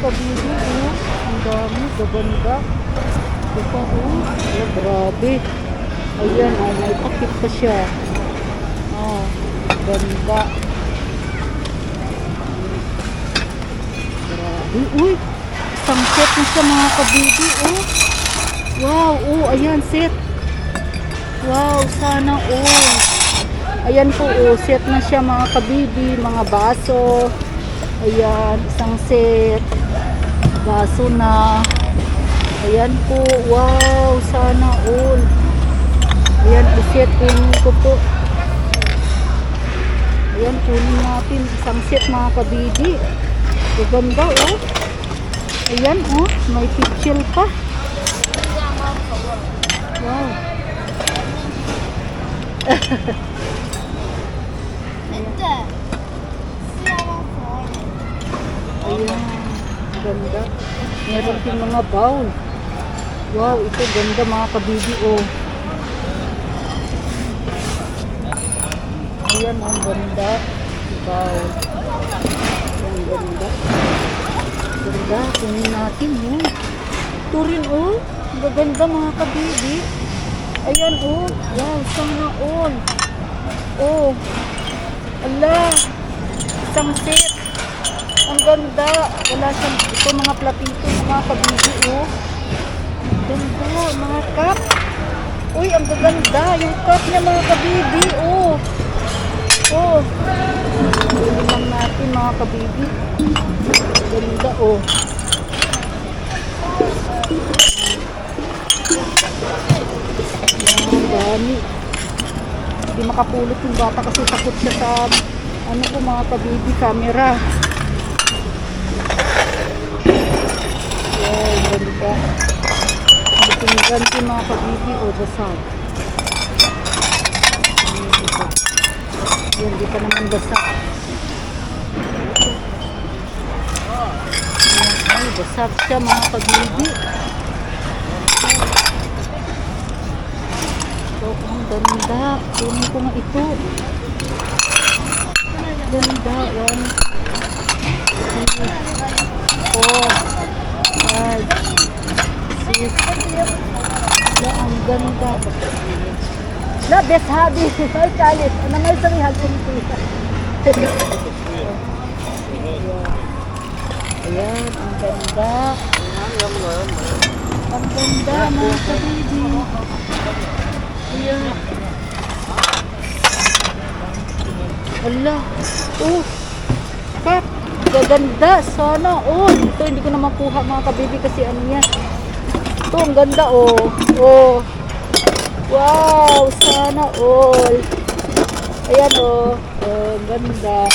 kabili, oh. Ang dami, gaganda. Ito, oh. Oh, grabe. Ayan, oh, may takip pa siya. Oh, ganda. Grabe, uy. Isang set na siya mga kabili, oh. Wow, oh, ayan, set. Wow, sana all. Ayan po, oh, set na siya mga kabibi, mga baso. Ayan, isang set. Baso na. Ayan po, wow, sana all. Ayan po, set, kunin ko po. Ayan, kunin natin. Isang set mga kabibi. Gaganda, oh. Ayan, oh, may pitchel pa. Wow. Ayan, ganda. Meron din mga bowl. Wow, ito ganda mga kabibi, oh. Ayan, ang ganda. Bowl. Ang ganda. Ganda, kunin natin, oh. Ito rin, oh. Gaganda mga kabibi. Ayan, oh. Wow, sana all. Oh. Ala. Isang set. Ang ganda. Wala siyang, ito mga platito, mga kabibi, oh. Ganda, mga cup. Uy, ang gaganda. Yung cup niya, mga kabibi, oh. Oh. Kunin lang natin, mga kabibi. Ganda, oh. Ang dami. Hindi makapulot yung bata kasi takot siya sa ano po mga kabibi, camera. Wow, ganda. Ganti mga kabibi, o basag. Yan, di pa naman basag. Ay, basag siya mga kabibi. So, ang ganda. Kunin ko nga ito. Ganda. 1, 2, 4, 5, 6. Ang ganda. La, best hobby. Ay, kalit. Ano nga isang ihagin ito? Ayan, ang ganda. Ang ganda, mga kabibi. Ayan. Hala. Oh. Kap. Gaganda. Sana. Oh. Ito, hindi ko na makuha mga kabibi kasi ano yan. Ito, ang ganda, oh. Oh. Wow. Sana all. Ayan, oh. Oh, ganda.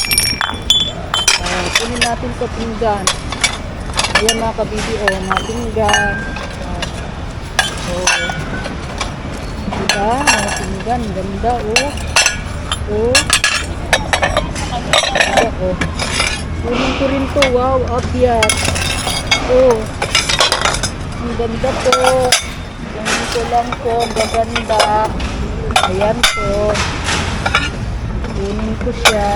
Kunin natin sa pinggan. Ayan mga kabibi, oh. Mga pinggan. Oh. Diba? Mga pinggan. Ganda, oh. Oh. Ganda, oh. Kunin ko rin to. Wow, abyat. Oh. Ang ganda po. Kunin ko lang po. Gaganda. Ayan po. Kunin ko siya.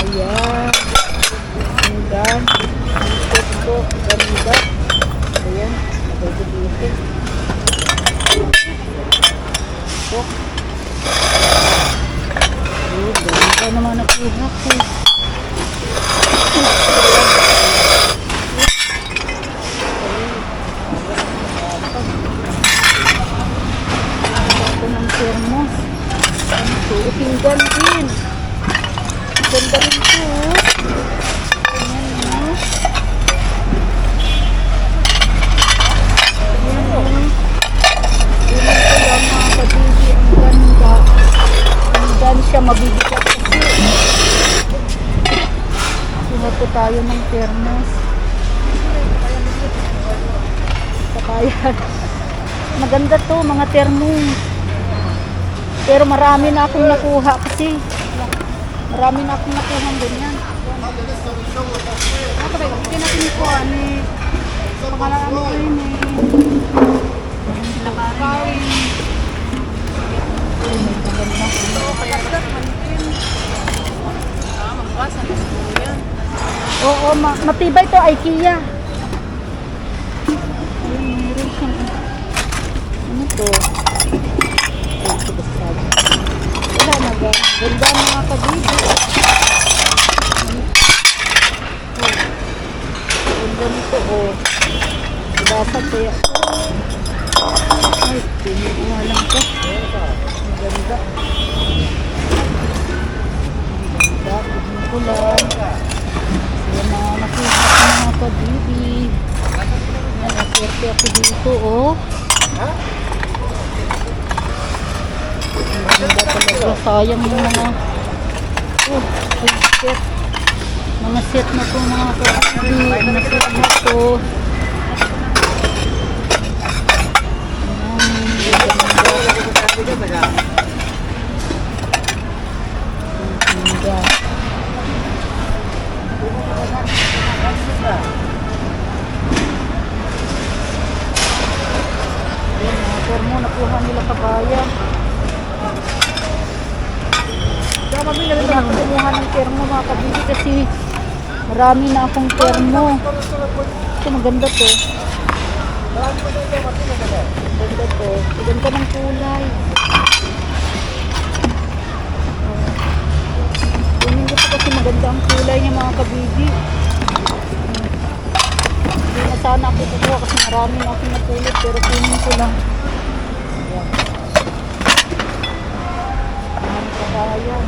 Ayan. Ganda. Ikot po. Ganda. Ayan. Nagagalitin. Po. Oh, ganda naman nakuha ko. Ito ng thermos. Ito, pinggan din. Ganda rin ito. Ayan, no? Ayan, no? Ayan ko lang mga kabibi. Ang ganda. Ang ganda siya, mabibigat kasi. Kuha po tayo ng thermos. Kakayan. Maganda to, mga thermos. Pero marami na akong nakuha kasi. Marami na akong nakuha ng ganyan. Ako ba, hindi natin ko ani. Pangalan ano ko yun eh. Nakakain. Maganda. Kaya ka, manipin. Magbasa na siguro yan. Oo, matibay to, IKEA. Ayun, meron siyang, ano to? Ay, ito basag. Wala na ba? Ganda mga kabibi. Ganda nito, oh. Basag kaya. Ay, pinuha lang to. Ang ganda. Tignan ko lang. Yan na nakita ko mga kabibi. Yan, naswerte ako dito, oh. Ang ganda talaga. Sayang yung mga set. Mga set na to mga kabibi. Mga set na to. Termo nakuha nila kabayan. Kami na rin kumuha ng termo mga kabili kasi marami na akong termo. Ito maganda to. Maganda to. Maganda ng kulay. Kunin ko to kasi maganda ang kulay niya mga kabili. Hindi na sana ako kukuha kasi marami na akong napulot pero kunin ko lang. Ayan. Ayan kabayan.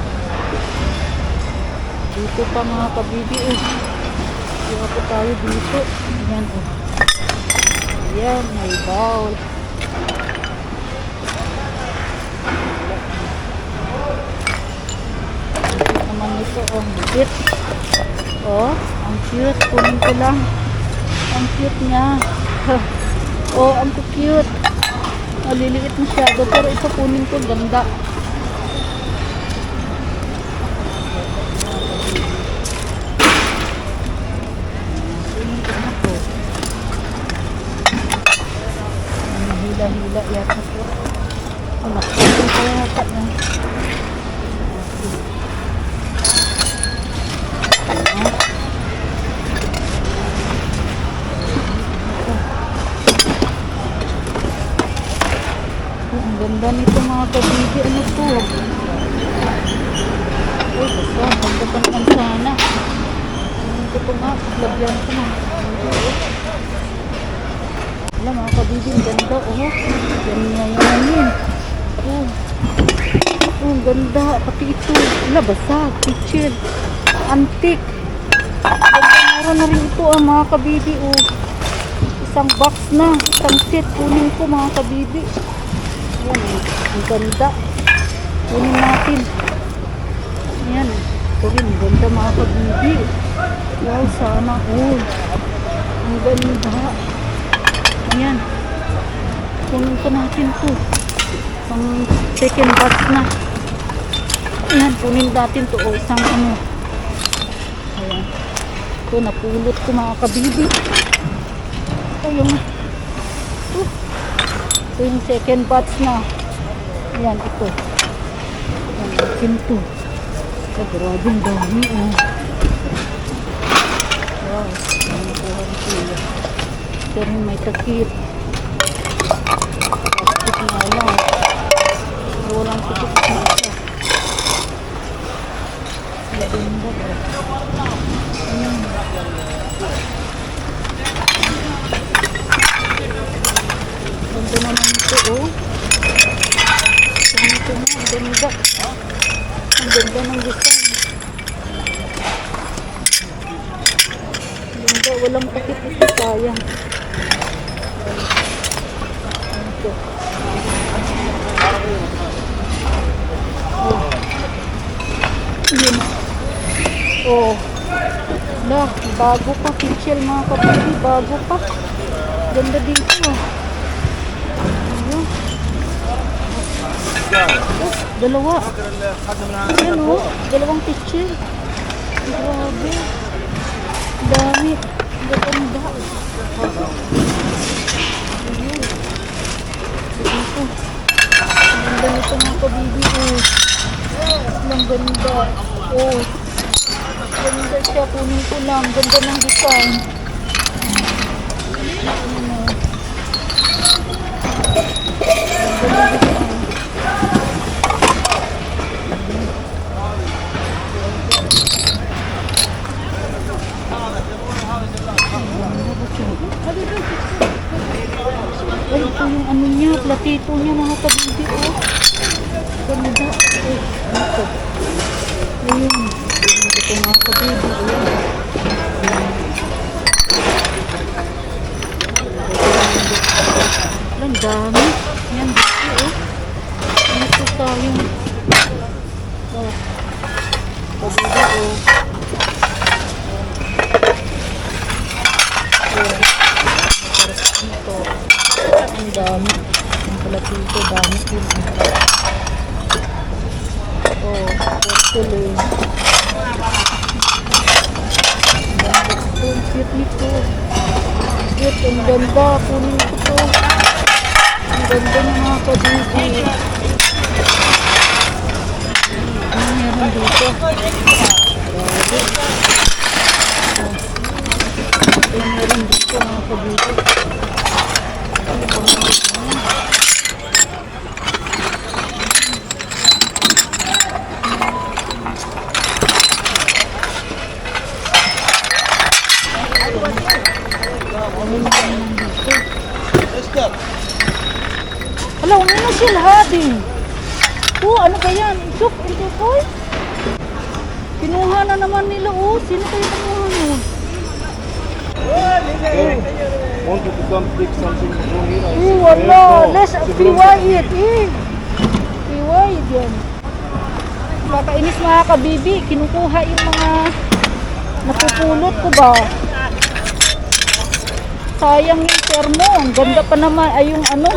Dito pa mga kabibi oh. Dito po tayo dito. Ayan oh. Ayan, may bowl. Dito naman ito oh. Cute. Oh, ang cute. Kunin ko lang. Ang cute niya. Oh, ang cute. Maliliit masyado pero ito kunin ko ganda. Kunin ko na to. Hila-hila yata to. Oh, nakunin ko yata na. Ang ganda nito mga kabibi. Ano to? Uy, basta. Ganda pa naman sana. Ito po nga. Paglagyan ko na. Wala mga kabibi. Ang ganda. Oh. Yan. Oh. Oh, ang ganda. Pati ito. Wala, basag. Kitchen. Antique. Ganda na rin ito mga kabibi. Oh. Isang box na. Isang set. Kunin ko mga kabibi. Ayan, ang ganda. Kunin natin. Ayan. Ito rin, ang ganda mga kabibi. Wow, sana all. Ang ganda. Ayan. Kunin ko natin to. Ang second batch na. Ayan, kunin natin to. O, isang ano. Ayan. Ito, napulot ko mga kabibi. Ito yung ito yung second batch na. Ayan, ito. Ayan, akin to. Ito, grabing dami, oh. Wow, ayan, nakuha ko sila. Ito rin may takip. Takip nga lang. Pero walang takip na isa. Maganda, oh. Ayan. Ganda naman ito, oh. Ito na, ang ganda. Ang ganda ng design. Ang ganda, walang pakit ito, sayang. Ito. Oh. Yun. Oh. Lah, bago pa, kitchen mga kapatid, bago pa. Ganda dito, oh. Oh, dalawa. Ayan o, dalawang kitchen. Grabe. Dami. Ganda. Ayun. Dito. Ang ganda nito mga kabibi. Oh. Ang ganda. Oh. Ganda siya, kunin ko lang. Ganda ng design. Ano na. Ganda ng design. Ay, ito yung ano niya, platito niya mga kabidi, oh. Ganda. Eh, ito. Ayun. Ito mga kabidi, ayun. Ang dami. Yan, dito, oh. Ito tayo. Oh. Kabidi, oh. Ito. Ang dami. Ang platito, dami din. Oh, porcelain. Ang cute nito. Cute, ang ganda. Kunin ko to. Ang ganda ng mga kabidi. Ano meron dito? Grabe. Ito meron dito mga kabidi. Hala, umino na sila din. Oh, ano ba yan? Isok, ito ko. Kinuha na naman nila, oh. Sino kayo kinuha nun? Want to come pick something from here? Eh, wala. Let's piwayit, eh. Piwayit yan. Kakainis mga kabibi. Kinukuha yung mga napupulot ko ba? Sayang yung termo. Ang ganda pa naman ay yung ano.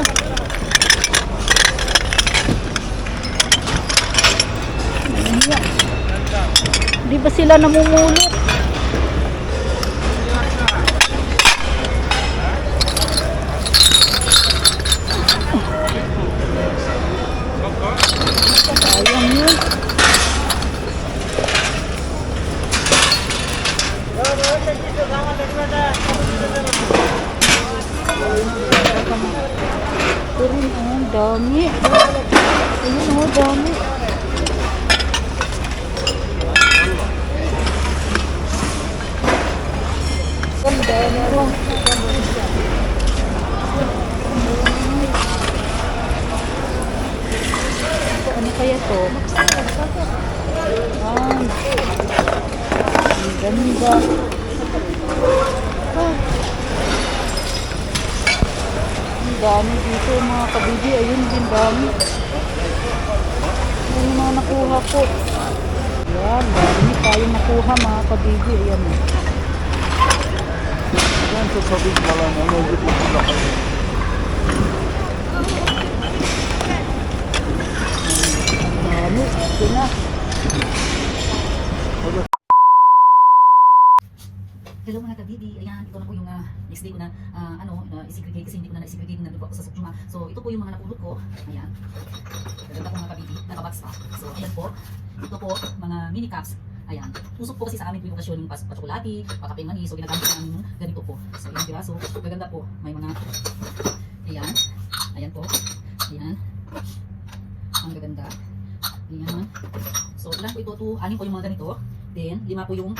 Di ba sila namumulot? Sayang yun. Ito rin, oh, ang dami. Ayun, oh, dami. Ganda, ano? Ano kaya to? Ang ganda. Ah. Ang dami dito mga kabidi. Ayun din dami. Ayun yung mga nakuha ko. Yan, dami tayong nakuha mga kabidi. Ayan. Yan sa sabik malam, ano dito sila kayo? Dami. Ito na. Hello mga kabidi, ayan, ito na po yung next day ko na i-segregate kasi hindi ko na na-segregate na po sa Sukjuma. So ito po yung mga napulot ko, ayan. Gaganda po mga kabidi, nakabox pa. So ayan po, ito po mga mini cups. Ayan, usok po kasi sa amin po yung okasyon yung pa-chocolate, pa-kape mani, so ginagamit namin yung ganito po. So ayan piraso, gaganda po, may mga, ayan, ayan po, ayan, ang gaganda, ayan. So ilan po ito, 6 po yung mga ganito, then 5 po yung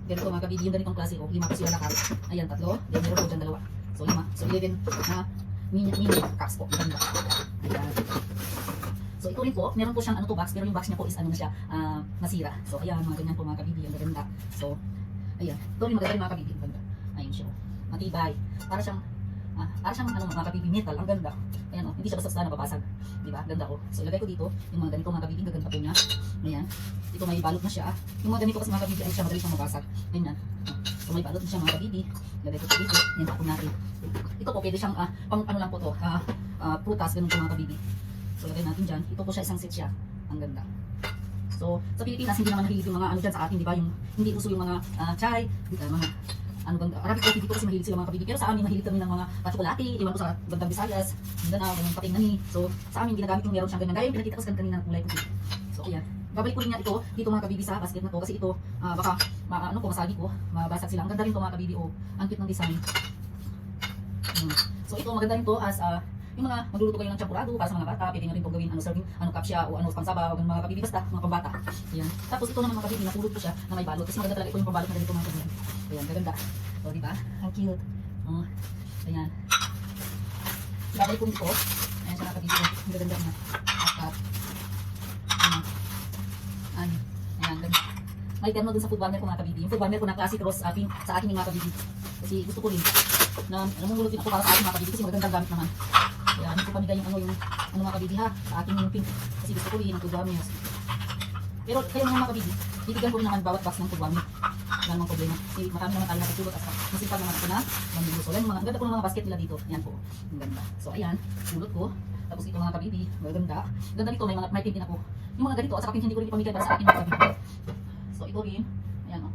ganito mga kabidi, yung ganitong klase ko, 5 po sila lahat. Ayan, 3. Then meron po dyan 2. So 5. So 11 na mini cups po. Ganda. Ayan. So ito rin po, meron po siyang ano to box, pero yung box niya po is ano na siya, nasira. So ayan, mga ganyan po mga kabidi, ang ganda. So ayan, ito rin maganda rin mga kabidi, ang ganda. Ayun siya. Matibay. Para siyang ano mga kabidi, metal, ang ganda. Ayan oh, hindi siya basta-basta nababasag. Di ba? Ganda ko. So ilagay ko dito yung mga ganito mga kabidi, gaganda po niya. Ayan. Ito may balot na siya. Yung mga ganito kasi mga kabidi, ay siya madali siyang mabasag. Ayan. So may balot na siya mga kabidi. Lagay ko dito. Yan po natin. Ito po pwede siyang pang ano lang po to, prutas, ganun po mga kabidi. So lagay natin dyan. Ito po siya, isang set siya. Ang ganda. So sa Pilipinas hindi naman nahilig yung mga ano dyan sa atin, di ba? Yung hindi uso yung mga chai, mga ano bang Arabic coffee dito kasi mahilig sila mga kabidi. Pero sa amin mahilig kami ng mga chocolate, iwan ko sa bandang Visayas, Mindanao, ganun pating nani. So sa amin ginagamit yung meron siyang ganyan. Gaya yung pinakita ko sa kanina ng kulay puti. So ayan, babalik ko rin yan ito, dito mga kabibi sa basket na to. Kasi ito, baka, ano ko, masagi ko, mabasag sila. Ang ganda rin to mga kabibi, oh. Ang cute ng design. So ito, maganda rin to as, yung mga magluluto kayo ng champurado para sa mga bata, pwede nyo rin itong gawin, serving, kapsya, o pangsabaw, mga kabibi, basta, mga pambata. Ayan. Tapos ito naman mga kabibi, napulot ko siya na may balot. Kasi maganda talaga ito yung pambalot na ganito mga kabibi. Ayan, gaganda. O, diba? Ang cute. Ayan. Babalik ko ito. Ayan siya mga kabibi. Ang gaganda na. At, ayan, ganda. May termo dun sa food warmer ko mga kabibi. Yung food warmer ko na classic rose sa akin yung mga kabibi. Kasi gusto ko rin na namumulot din ako para sa akin mga kabibi kasi magandang gamit naman. Kaya hindi ko pamigay yung mga kabibi ha, sa akin yung pink. Kasi gusto ko rin yung food warmer. Pero kayo mga kabibi, bibigyan ko rin naman bawat box ng food warmer. Wala namang problema. Kasi marami naman tayo nakatulot at masipag naman ako na mamili. So yan, ang ganda ko ng mga basket nila dito. Yan po, ang ganda. So ayan, pulot ko. Tapos ito mga kabibi, maganda. Ganda nito, may tip din ako. Yung mga ganito, at saka pink hindi ko rin ipamigay para sa akin mga kabibi. So ito rin, ayan o.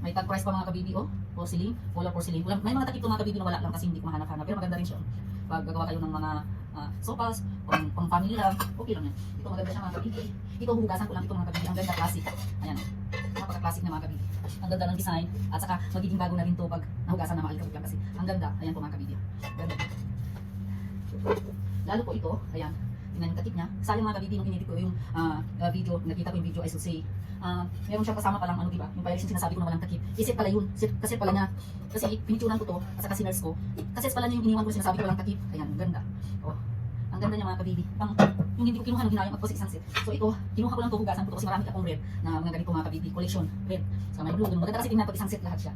May tag price pa mga kabibi o. Porcelain, color porcelain. May mga takip mga kabibi na wala lang kasi hindi ko mahanap-hanap. Pero maganda rin siya. Pag gagawa kayo ng mga sopas, pang family lang, okay lang yan. Ito maganda siya mga kabibi. Ito hugasan ko lang ito mga kabibi. Ang ganda, classic. Ayan o. Napaka-classic na mga kabibi. Ang ganda ng design. At saka magiging bago na rin to pag nahugasan na maalikabok lang kasi. Ang ganda. Ayan po mga kabibi. Ganda. Lalo po ito, ayan. Tingnan yung takip niya. Sayang mga kabibi nung inedit ko yung video, nakita ko yung video I should say. Meron siyang kasama palang ano diba, yung pirates yung sinasabi ko na walang takip. Isip pala yun, kasi pala niya. Kasi pinitunan ko to, at saka siners ko. Kasi pala niya yung iniwan ko sinasabi ko walang takip. Ayan, ang ganda. Oh, ang ganda niya mga kabibi. Yung hindi ko kinuha nung hinayang ako sa isang set. So ito, kinuha ko lang to, hugasan ko to kasi marami akong red na mga ganito mga kabibi, collection, red. So may blue, maganda kasi tingnan pag isang set lahat siya.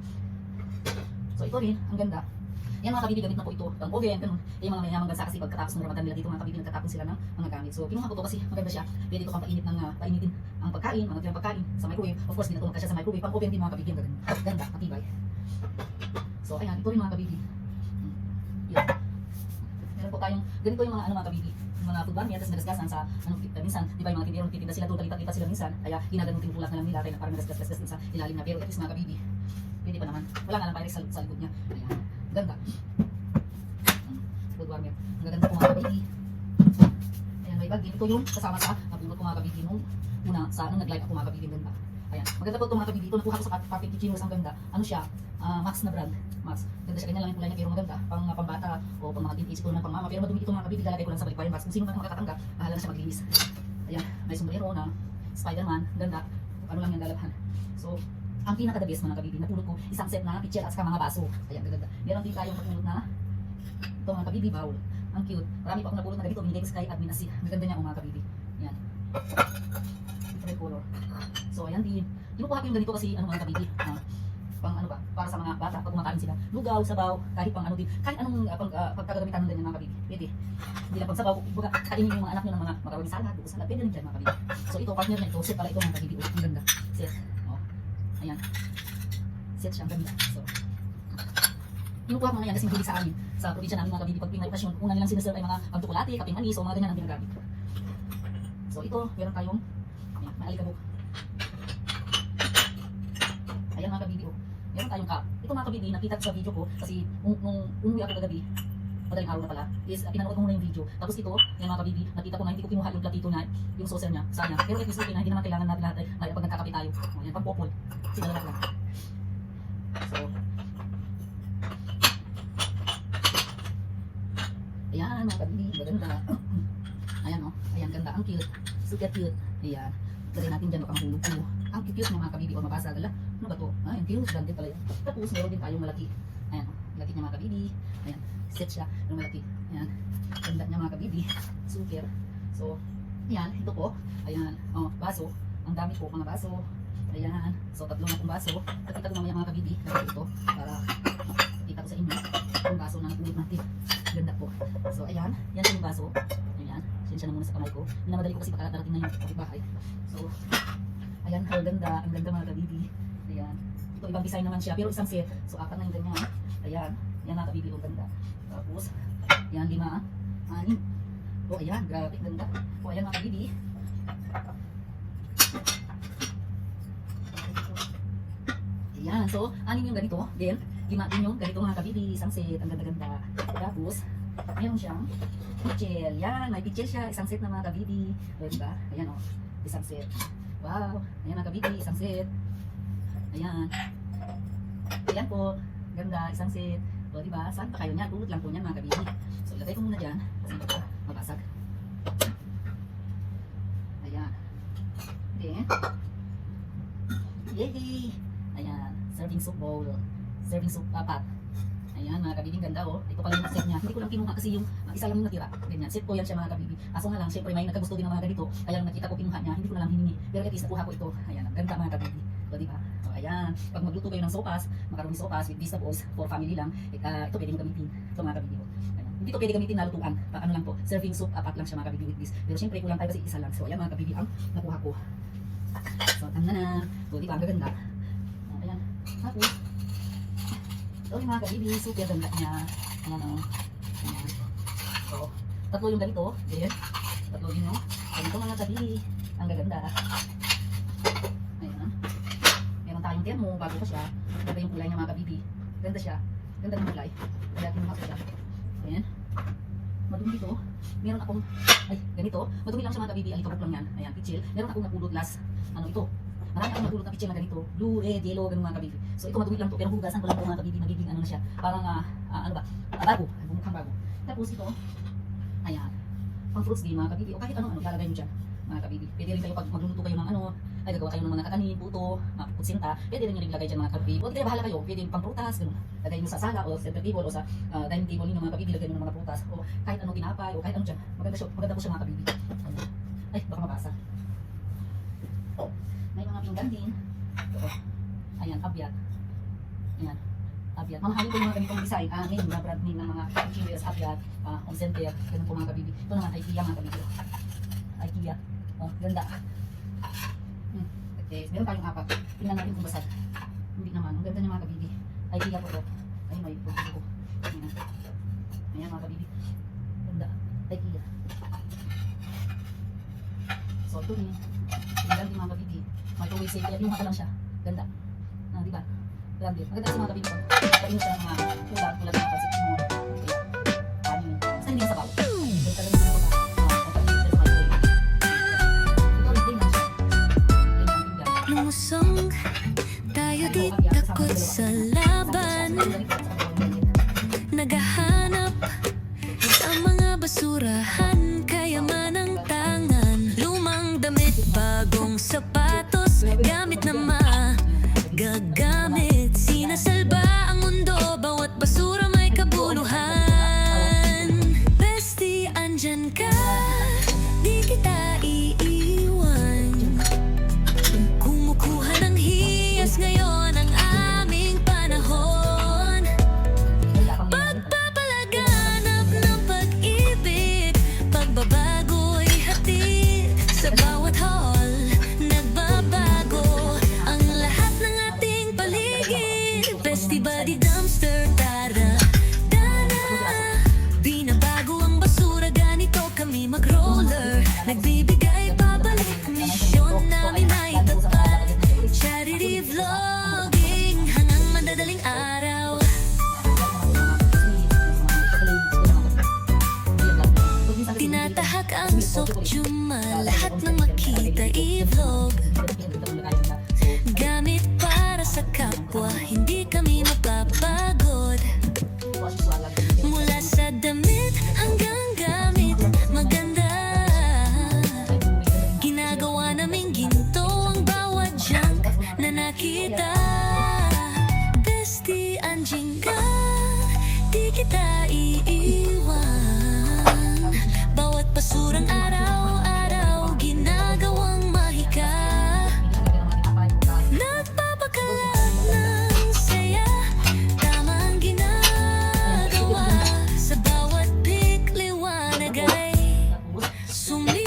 So ito rin, ang ganda. Yan mga kabibi, gamit na po ito, ang oven, ganun. Yung mga mayamang bansa kasi pagkatapos ng Ramadan nila dito mga kabibi, nagtatapon sila ng mga gamit. So kinuha ko to kasi maganda siya. Pwede ito pang painitin ang pagkain, mga tirang pagkain sa microwave. Of course, ginatulong ka siya sa microwave. Pang oven din mga kabibi, ang ganda, matibay. So ayan, ito rin mga kabibi. Yan. Meron po tayong, ganito yung mga kabibi. Yung mga food barrier, tapos nagasgasan sa, minsan, di ba yung mga tindero, nagtitinda sila doon, talipat-lipat sila minsan. Kaya ginaganon tinulat na lang nila, kaya parang nagasgas sa ilalim na. Pero at least mga kabibi, pwede pa naman. Wala nga lang pirates sa likod niya. Ayan. Ganda. Food warmer. Ang gaganda po mga kabibi. Ayan, may bag din. Ito yung kasama sa napulot ko mga kabibi nung una sa nung nag-live ako mga kabibi. Ganda. Ayan. Maganda po ito mga kabibi. Ito nakuha ko sa Perfect Kitcheners. Ang ganda. Ano siya? Max na brand. Max. Ganda siya. Ganyan lang yung kulay niya pero maganda. Pang bata o pang mga teenage ko na pang mama. Pero madumi ito mga kabibi. Lalagay ko lang sa balikbayan box. Kung sino man makakatanggap, bahala na siya maglinis. Ayan. May sombrero na Spider-Man. Ganda. Ano lang yung dalahan. So, ang pinaka-the best mga kabibi, napulot ko isang set na pitcher at saka mga baso. Ayan, gaganda. Meron din tayong napulot na ito mga kabibi bowl. Ang cute. Marami pa akong napulot na ganito. Binigay ko kay Admin Asi. Maganda niya mga kabibi. Ayan. Different color. So, ayan din. Kinukuha ko yung ganito kasi mga kabibi. Pang ano ba? Para sa mga bata pag kumakain sila. Lugaw, sabaw, kahit pang ano din. Kahit anong pagkagamitan ng ganyan mga kabibi. Pwede. Hindi lang pang sabaw. Ibaga, kainin yung mga anak nyo ng mga macaroni salad, buko salad. Pwede rin dyan mga kabibi. So, ito partner na ito. Set pala ito mga kabibi. Ang ganda. Set. Ayan. Set siya, ang ganda. So, kinukuha ko na yan kasi hindi sa amin. Sa probinsya namin mga kabibi, pag pinag-okasyon, una nilang sinaserve ay mga pagtukulate, kaping mani, so mga ganyan ang ginagamit. So ito, meron tayong, ayan, may alikabok. Ayan mga kabibi, oh. Meron tayong cup. Ito mga kabibi, nakita ko sa video ko, kasi nung umuwi ako kagabi, madaling araw na pala, is pinanood ko muna yung video. Tapos ito, yan mga kabibi, nakita ko na hindi ko kinuha yung platito na, yung saucer niya, sana. Pero at least okay na, hindi naman kailangan natin lahat ay pag nagkakape tayo. O, yan, pag-popol. Kasi dalawa lang. So, ayan mga kabibi, maganda. Ayan o, ayan, ganda, ang cute. Super cute. Ayan, lagay natin dyan, baka mahulog ko. Ang cute ng mga kabibi, o mabasa, gala. Ano ba to? Ayan, cute, ganda pala yan. Tapos, meron din tayong malaki. Ayan o, malaki niya mga kabibi. Ayan, set siya, yung malaki. Ayan, ganda niya mga kabibi. Super. So, ayan, ito po. Ayan, o, baso. Ang dami po, mga baso. Ayan, so tatlo na itong baso. Nakita ko mamaya mga kabibi, lagay ito para kita ko sa inyo yung baso na napulot natin. Ganda po. So ayan, yan yung baso. Ayan, sinsya na muna sa kamay ko. Minamadali ko kasi baka darating na yung kapitbahay. So, ayan, ang ganda mga kabibi. Ayan, ito ibang design naman siya, pero isang set. So apat na yung ganyan. Ayan, yan mga kabibi, ang ganda. Tapos, yan, 5, 6. O ayan, grabe, ganda. O ayan mga kabibi. Ayan, so, 6 yung ganito. Then, 5 din yung ganito mga kabibi. Isang set, ang ganda-ganda. Tapos, mayroon siyang pitchel. Yan, may pitchel siya. Isang set na mga kabibi. O, diba? Ayan o, isang set. Wow. Ayan mga kabidi, isang set. Ayan. Ayan po. Ganda, isang set. O diba, saan pa kayo niyan? Tulot lang po niyan mga kabidi. So ilagay ko muna dyan kasi baka mabasag. Ayan. Then, yay! Ayan, serving soup bowl. Serving soup pot. Ayan mga kabibing, ganda oh. Ito pala yung set niya. Hindi ko lang kinuha kasi yung isa lang yung natira. Ganyan, set ko yan siya mga kabibing. Aso nga lang, syempre may nagkagusto din ng mga ganito. Kaya nung nakita ko kinuha niya, hindi ko na lang hiningi. Pero at least nakuha ko ito. Ayan, ang ganda mga kabibing. O diba? O ayan, pag magluto kayo ng sopas, macaroni sopas with vegetables for family lang, ito pwede nyo gamitin. Ito mga kabibing. Ayan. Hindi ito pwede gamitin na lutuan. Ano lang po, serving soup pot lang siya mga kabibing with this. Pero syempre kulang tayo kasi isa lang. So ayan mga kabibing ang nakuha ko. So tanda na. O diba, ang gaganda. Ayan. Tapos, ito yung mga kabibing, super ganda niya. Ayan o. Ayan. So, tatlo yung ganito. Then, tatlo din yung ganito mga kabibing. Ang gaganda. Ayan. Meron tayong termo, bago pa siya. Ganda yung kulay niya mga kabibing. Ganda siya. Ganda ng kulay. Kaya kinuha ko siya. Ayan. Madumi ito. Meron akong, ay, ganito. Madumi lang siya mga kabibing. Ay, kabuk lang yan. Ayan, pichil. Meron akong napulot last, ito. Marami akong napulot na pichil na ganito. Blue, red, yellow, ganun mga kabibing. So, ito madumi lang to. Pero hugasan ko lang ito mga kabibing. Nagiging ano na siya. Parang, ano ba? Bago. Bumukhang bago. Tapos ito, ayan. Pang fruits din mga kabibing. O kahit ano, lalagay mo dyan mga kabibing. Pwede rin kayo pag magluluto kayo ng ano, ay gagawa kayo ng mga kakanin, puto, kutsinta. Pwede rin yung ilagay dyan mga kabibing. O di bahala kayo. Pwede pang prutas, ganun. Lagay mo sa sala o center table o sa dining table ninyo mga kabibing. Lagay mo ng mga prutas. O kahit anong tinapay o kahit ano dyan. Maganda po siya mga kabibing. Ay, baka mabasa. May mga pinggan din. Ito. Ayan, abyat. Ayan, abyat. Mamahalin ko yung mga ganitong design. Name na brand name ng mga chillers, abyat, home center. Ganun po mga kabibing. Ito naman, IKEA mga kabibing. IKEA. Oh, ganda. Okay, meron tayong apat. Tingnan natin kung basag. Hindi naman. Ang ganda niya mga kabibing. IKEA po ito. Ayun, may ito ko. Ayan. Ayan mga kabibing. Ganda. IKEA. So, ito rin. Tingnan din mga kabibing. Microwave safe. Kaya pinuha ka lang siya. Ganda. Diba? Grabe. Maganda sa mga kabibing. Kain mo siya ng mga ulam. Ulam ng pansit mo. Okay. Kanin. Basta hindi masabaw. Doon ka lang din ako. Ito rin din lang siya. Lumusong tayo di takot sa laban. Naghahanap sa mga basurahan. Kayaman ang tangan. Lumang damit, bagong sapatos. Gamit na magagamit. Sinasalba ang mundo. Bawat basura may kabuluhan. Bestie, andyan ka. Di kita iiwan. Kumukuha ng hiyas ngayon ang aming panahon. Pagpapalaganap ng pag-ibig. Pagbabago'y hatid sa bawat hall. Nagbabago ang lahat ng ating paligid. Bestie Buddy Dumpster, tara, tara. Binabago ang basura, ganito kami mag-roller. Nagbibigay pabalik, misyon namin ay tapat. Charity vlogging hanggang madadaling araw. Tinatahak ang sokjuma, lahat ng makita i-vlog. Gamit para sa kapwa, hindi kami mapapagod. Mula sa damit hanggang gamit, maganda. Ginagawa naming ginto ang bawat junk na nakita. Bestie, anjing ka, di kita iiwan. Bawat basurang araw-araw, ginagawang mahika. Nagpapakalat ng saya, tamang ginagawa. Sa bawat pik, liwanag ay sumik.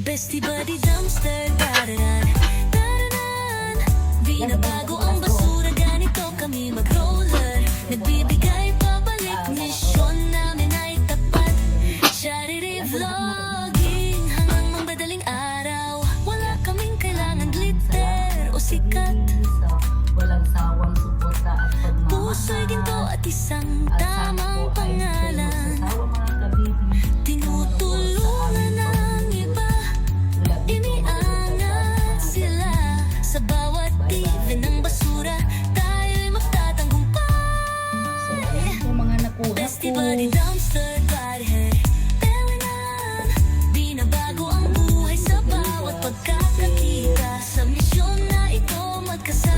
Bestie Buddy Dumpster, tararan, tararan. Binabago ang basura, ganito kami mag-roller. Nagbibigay pabalik, misyon namin ay tapat. Charity vlogging hanggang madaling araw. Wala kaming kailangan glitter o sikat. Walang sawang suporta at pagmamahal. Puso'y ginto at isang tamang pangalan. Sawa mga kabibing. Tinutulungan ng iba. body dumpster body hey. Pelingan, binabago ang buhay sa bawat pagkakakita. Sa misyon na ito magkasama